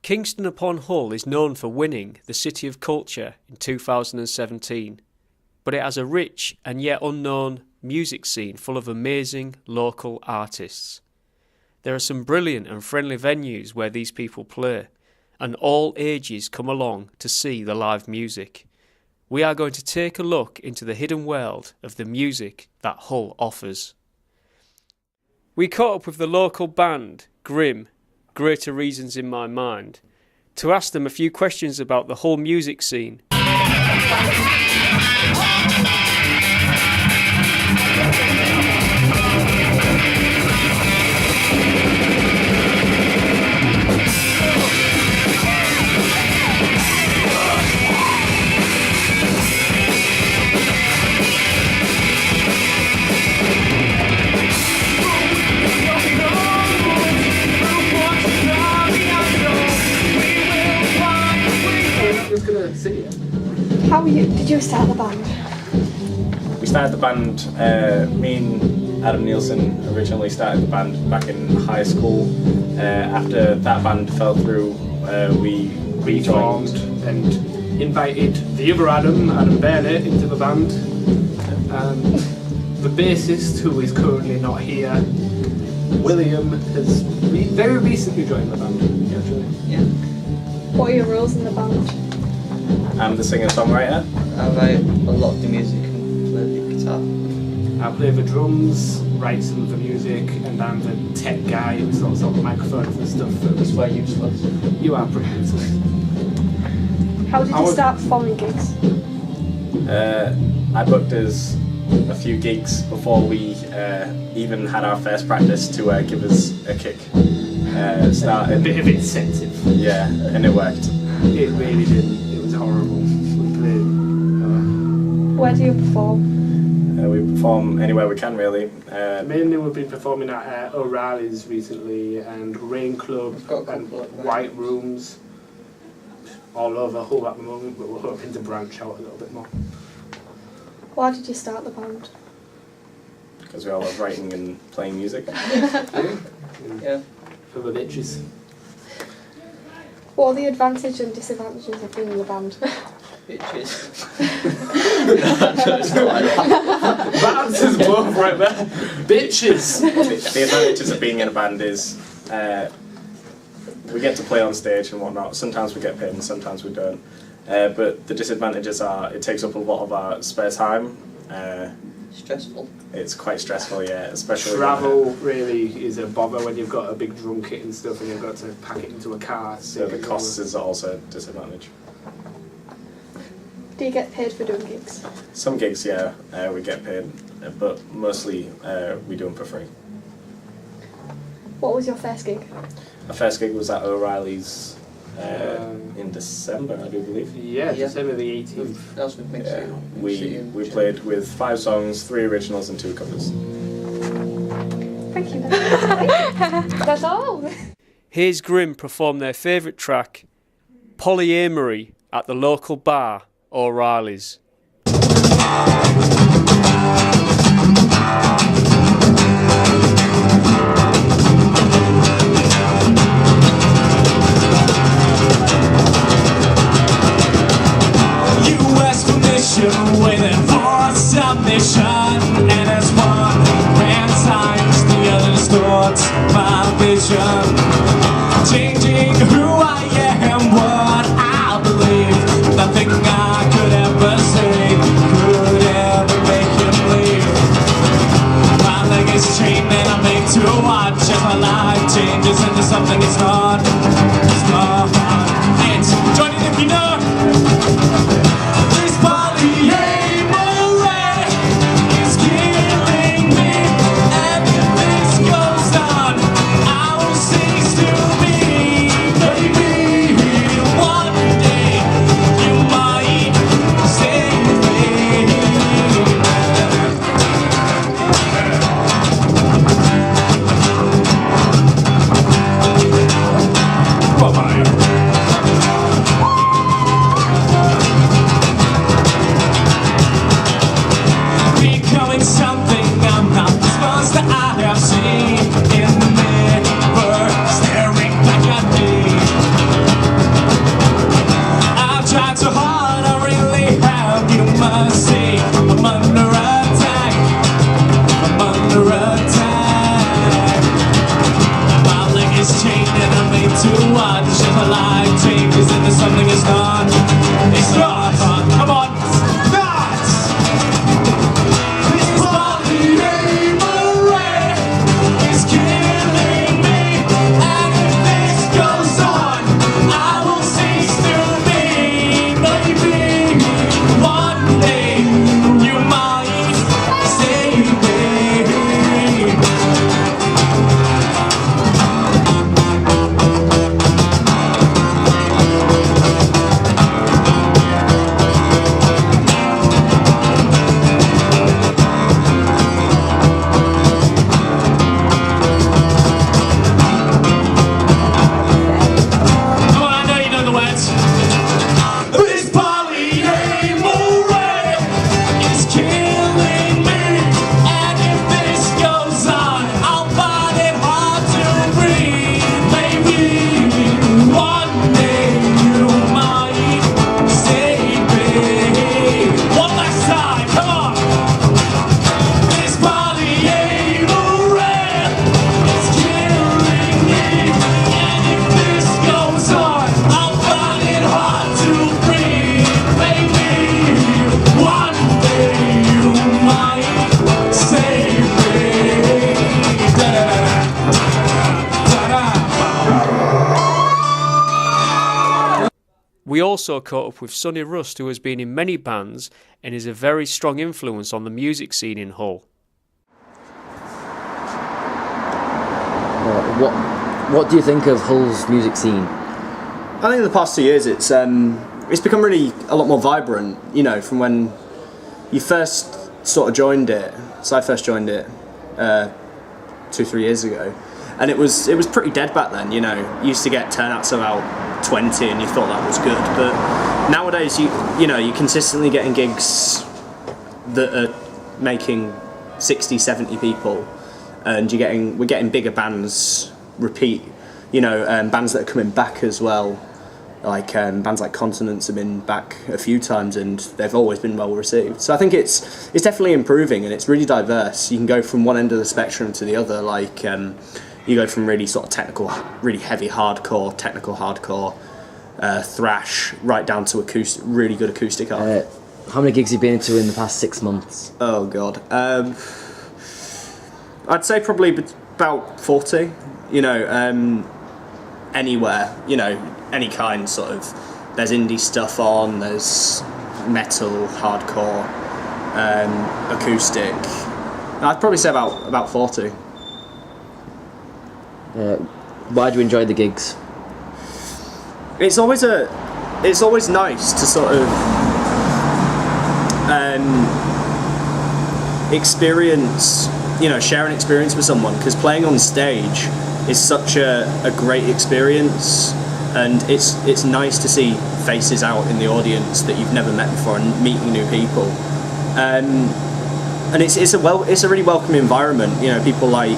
Kingston upon Hull is known for winning the City of Culture in 2017, but it has a rich and yet unknown music scene full of amazing local artists. There are some brilliant and friendly venues where these people play, and all ages come along to see the live music. We are going to take a look into the hidden world of the music that Hull offers. We caught up with the local band, Grim, Greater Reasons in My Mind, to ask them a few questions about the Hull music scene. Did you start the band? We started the band, me and Adam Nielsen originally started the band back in high school. After that band fell through, we reformed and invited the other Adam Bennett, into the band. The bassist, who is currently not here, William, has very recently joined the band. Actually. Yeah. What are your roles in the band? I'm the singer-songwriter. I write a lot of the music and play the guitar. I play the drums, write some of the music, and I'm the tech guy who sorts out the microphones and stuff. That's why you're useless. You are pretty useless. How did you start performing gigs? I booked us a few gigs before we even had our first practice to give us a kick. A bit of incentive. Yeah, and it worked. It really didn't. It was horrible. We played. Where do you perform? We perform anywhere we can, really. Mainly we've been performing at O'Reilly's recently, and Rain Club, and White Rooms, all over Hull at the moment, but we're hoping to branch out a little bit more. Why did you start the band? Because we all love writing and playing music. Yeah. For the bitches. What are the advantages and disadvantages of being in the band? Bitches. That answers both right there. Bitches! The advantages of being in a band is we get to play on stage and whatnot. Sometimes we get paid and sometimes we don't. But the disadvantages are it takes up a lot of our spare time. Stressful. It's quite stressful, yeah, especially travel really is a bother when you've got a big drum kit and stuff and you've got to pack it into a car. So the costs is also a disadvantage. Do you get paid for doing gigs? Some gigs, yeah, we get paid, but mostly we do them for free. What was your first gig? Our first gig was at O'Reilly's in December, I do believe. Yeah, December the 18th. That was with me too. We played with 5 songs, 3 originals and 2 covers. Thank you. That's all. Here's Grim perform their favourite track, Polyamory, at the local bar, O'Reilly's. Waiting for submission, and as one grand signs, the other distorts my vision, changing who I am, what I believe. Nothing I could ever say could ever make you believe. My leg is chained and I'm made to watch as my life changes into something it's not. It's not. It's join it if you know. We also caught up with Sonny Rust, who has been in many bands and is a very strong influence on the music scene in Hull. What do you think of Hull's music scene? I think in the past 2 years it's become really a lot more vibrant, you know, from when you first sort of joined it. So I first joined it 2-3 years ago, and it was pretty dead back then, you know. You used to get turnouts of about 20 and you thought that was good, but nowadays you're consistently getting gigs that are making 60-70 people, and we're getting bigger bands repeat, you know, bands that are coming back as well, like bands like Continents have been back a few times and they've always been well received. So I think it's definitely improving, and it's really diverse. You can go from one end of the spectrum to the other, like you go from really sort of technical, really heavy hardcore, technical hardcore, thrash, right down to really good acoustic art. How many gigs have you been into in the past 6 months? Oh god, I'd say probably about 40. You know, anywhere, you know, any kind, sort of. There's indie stuff on, there's metal, hardcore, acoustic. I'd probably say about 40. Why do you enjoy the gigs? It's always nice to sort of experience, you know, share an experience with someone, because playing on stage is such a great experience, and it's nice to see faces out in the audience that you've never met before and meeting new people, and it's a really welcoming environment. You know, people like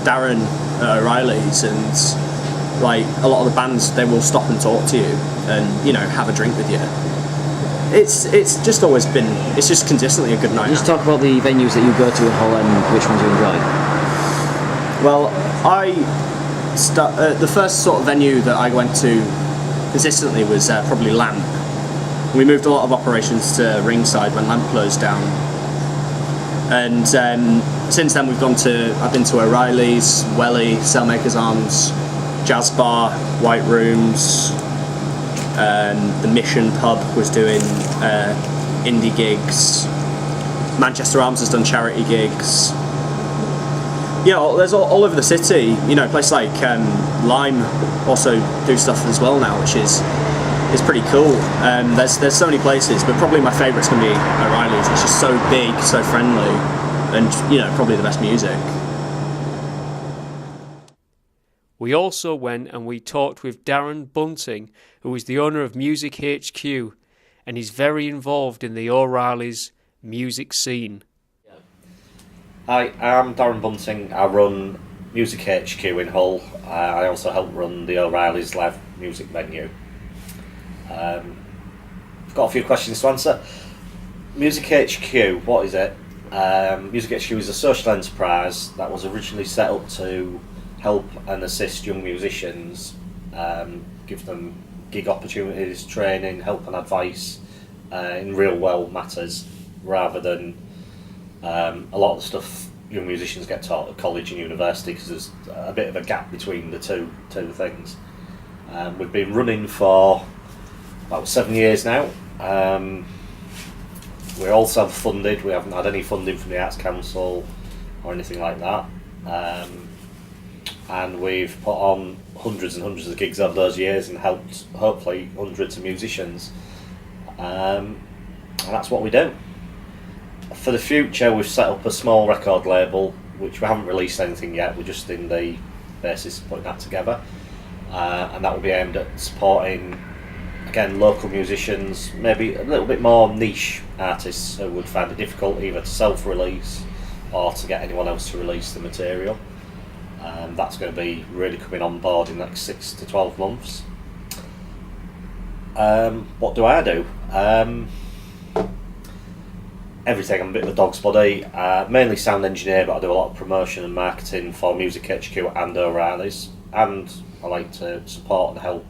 Darren O'Reilly's and like a lot of the bands, they will stop and talk to you and, you know, have a drink with you. It's just always been, it's just consistently a good night. Just talk about the venues that you go to in Hull and which ones you enjoy. Well, the first sort of venue that I went to consistently was probably Lamp. We moved a lot of operations to Ringside when Lamp closed down, and since then I've been to O'Reilly's, Welly, Sailmaker's Arms, Jazz Bar, White Rooms. The Mission Pub was doing indie gigs. Manchester Arms has done charity gigs. Yeah, there's all over the city. You know, places like Lime also do stuff as well now, which is pretty cool. There's so many places, but probably my favourite's going to be O'Reilly's. It's just so big, so friendly, and, you know, probably the best music. We also went and we talked with Darren Bunting, who is the owner of Music HQ, and he's very involved in the O'Reilly's music scene. Hi, I'm Darren Bunting. I run Music HQ in Hull. I also help run the O'Reilly's live music venue. I've got a few questions to answer. Music HQ, what is it? Music HQ is a social enterprise that was originally set up to help and assist young musicians, give them gig opportunities, training, help and advice in real world matters, rather than a lot of the stuff young musicians get taught at college and university, because there's a bit of a gap between the two things. We've been running for about 7 years now. We're all self-funded. We haven't had any funding from the Arts Council or anything like that. And we've put on hundreds and hundreds of gigs over those years and helped hopefully hundreds of musicians. And that's what we do. For the future, we've set up a small record label, which we haven't released anything yet. We're just in the basis of putting that together, and that will be aimed at supporting, again, local musicians, maybe a little bit more niche artists who would find it difficult either to self-release or to get anyone else to release the material. That's going to be really coming on board in the next 6 to 12 months. What do I do? Everything. I'm a bit of a dog's body. Mainly sound engineer, but I do a lot of promotion and marketing for Music HQ and O'Reilly's, and I like to support and help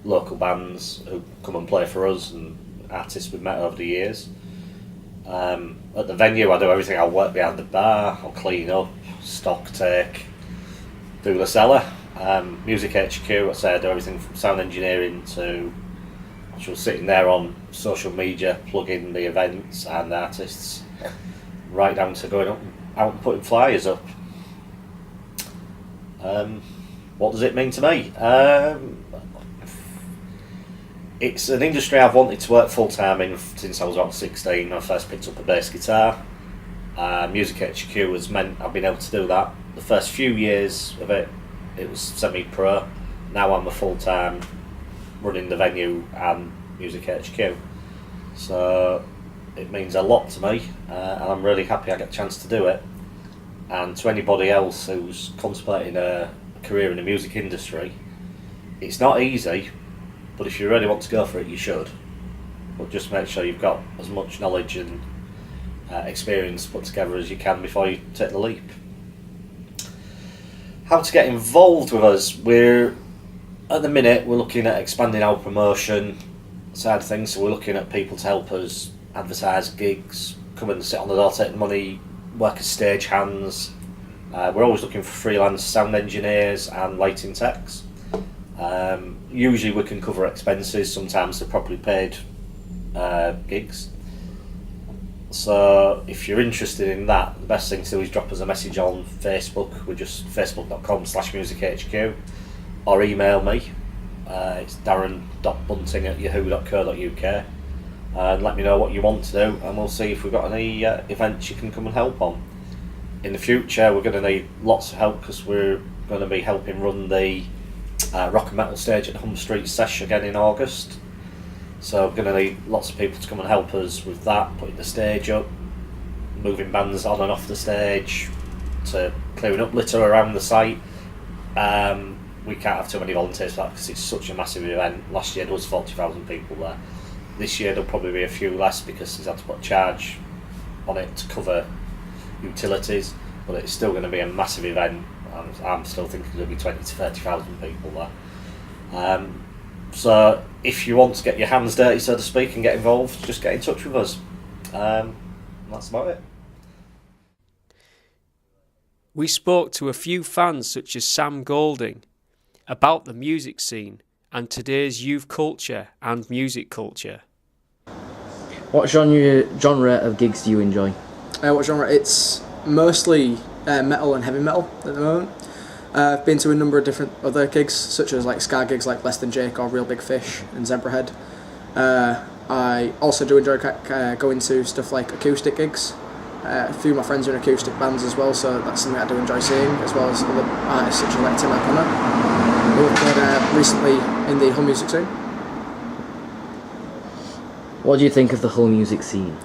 local bands who come and play for us and artists we've met over the years. At the venue, I do everything. I'll work behind the bar, I'll clean up, stock take, do the cellar. Music HQ, I say I do everything from sound engineering to So we're sitting there on social media, plugging the events and the artists, right down to going up, out and putting flyers up. What does it mean to me? It's an industry I've wanted to work full time in since I was about 16. I first picked up a bass guitar. Music HQ has meant I've been able to do that. The first few years of it, it was semi-pro. Now I'm a full-time running the venue and Music HQ. So it means a lot to me, and I'm really happy I get a chance to do it. And to anybody else who's contemplating a career in the music industry, it's not easy, but if you really want to go for it, you should. But just make sure you've got as much knowledge and experience put together as you can before you take the leap. How to get involved with us? At the minute we're looking at expanding our promotion side of things, so we're looking at people to help us advertise gigs, come and sit on the door, take the money, work as stage hands. We're always looking for freelance sound engineers and lighting techs. Usually we can cover expenses, sometimes they're properly paid gigs. So if you're interested in that, the best thing to do is drop us a message on Facebook. We're just facebook.com/musichq, or email me. It's darren.bunting@yahoo.co.uk, and let me know what you want to do, and we'll see if we've got any events you can come and help on. In the future we're going to need lots of help because we're going to be helping run the rock and metal stage at the Humber Street Sesh again in August. So we're going to need lots of people to come and help us with that, putting the stage up, moving bands on and off the stage, to clearing up litter around the site. We can't have too many volunteers for that because it's such a massive event. Last year there was 40,000 people there. This year there'll probably be a few less because he's had to put a charge on it to cover utilities, but it's still going to be a massive event. I'm still thinking there'll be 20 to 30,000 people there. So if you want to get your hands dirty, so to speak, and get involved, just get in touch with us. That's about it. We spoke to a few fans such as Sam Golding about the music scene and today's youth culture and music culture. What genre of gigs do you enjoy? What genre? It's mostly metal and heavy metal at the moment. I've been to a number of different other gigs, such as like ska gigs like Less Than Jake or Real Big Fish and Zebrahead. I also do enjoy going to stuff like acoustic gigs. A few of my friends are in acoustic bands as well, so that's something I do enjoy seeing, as well as other artists such as like Tim O'Connor, who have played recently in the Hull music scene. What do you think of the Hull music scene?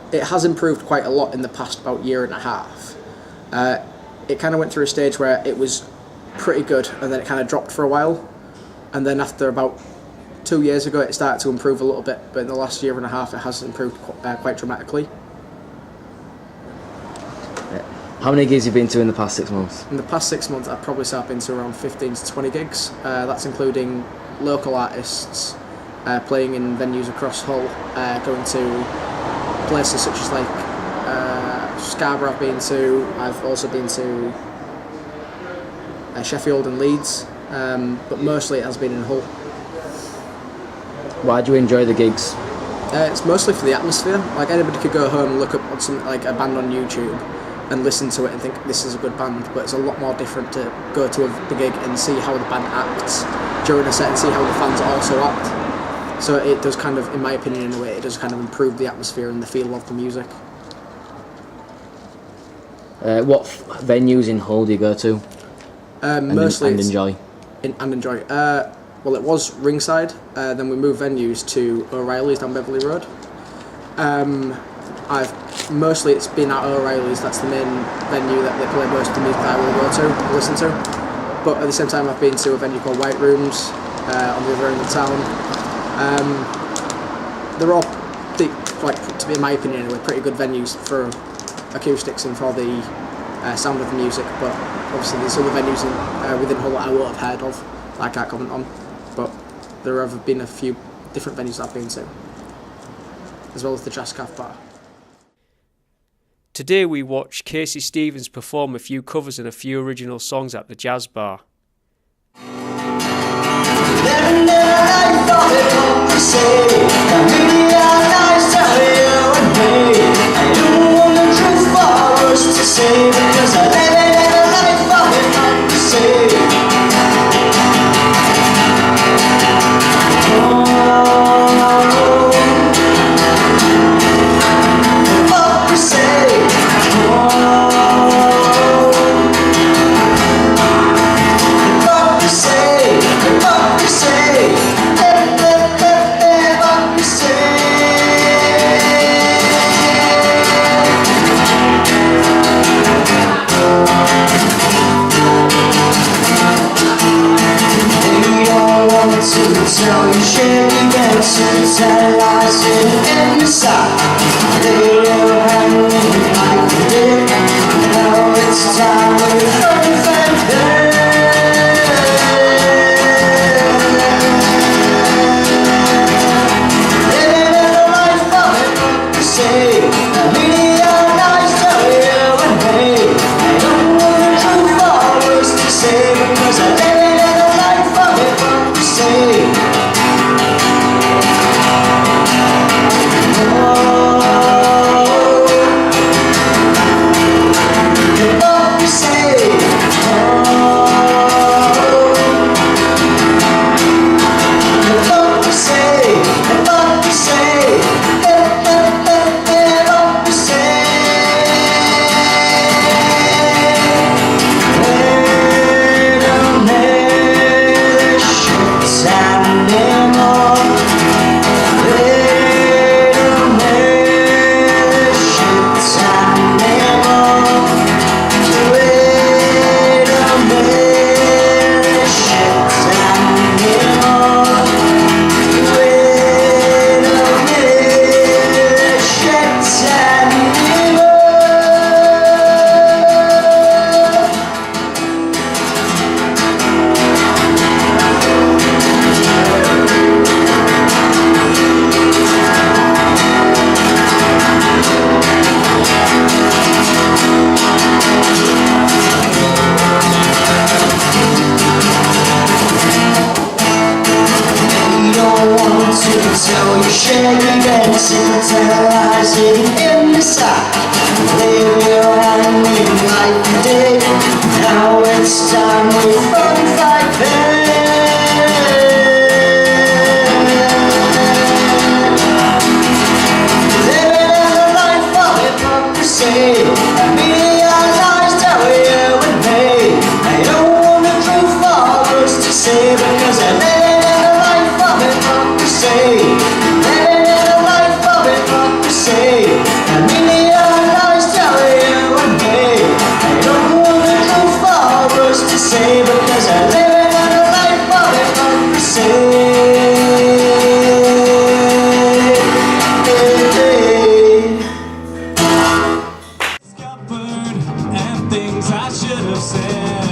It has improved quite a lot in the past about year and a half. It kind of went through a stage where it was pretty good and then it kind of dropped for a while, and then after about 2 years ago it started to improve a little bit, but in the last year and a half it has improved quite dramatically. How many gigs have you been to in the past 6 months? In the past 6 months I'd probably say I've been to around 15 to 20 gigs. That's including local artists playing in venues across Hull, going to places such as like Scarborough I've been to. I've also been to Sheffield and Leeds, but mostly it has been in Hull. Why do you enjoy the gigs? It's mostly for the atmosphere. Like anybody could go home and look up on something like a band on YouTube and listen to it and think this is a good band, but it's a lot more different to go to the gig and see how the band acts during a set and see how the fans also act. So it does kind of, in my opinion in a way, it does kind of improve the atmosphere and the feel of the music. What venues in Hull do you go to? Mostly and enjoy? Enjoy. Well, it was Ringside, then we moved venues to O'Reilly's down Beverley Road. Mostly it's been at O'Reilly's, that's the main venue that they play most of the music that I will go to and listen to. But at the same time I've been to a venue called White Rooms on the other end of town. They're all, to be in my opinion anyway, pretty good venues for acoustics and for the sound of the music, but obviously there's other venues within Hull that I won't have heard of that I can't comment on, but there have been a few different venues that I've been to, as well as the Jazz Cafe Bar. Today we watched Casey Stevens perform a few covers and a few original songs at the Jazz Bar. living in a life of hypocrisy. A million lies tell you and me. I don't want the truth for us to see, because I live in a life of hypocrisy. Tell you shit, you get centralizing in the side. They will hang like you did. Now it's time for you fucking fantasy. Living in a life of hypocrisy. A million lies tell you and me. I don't want the truth for us to say, because I live in a life of hypocrisy. So you shake and centralizing in the side. Leave your hand in like you did. Now it's time we fun fight back. Living in a life of hypocrisy. A million lies tell you and me. I don't want the truth for us to say, because I live in a life of hypocrisy. Living in a life of hypocrisy. A million lies tell you and me. I don't want the truth for us to say, because I live in a life of hypocrisy. Discovered and things I should have said.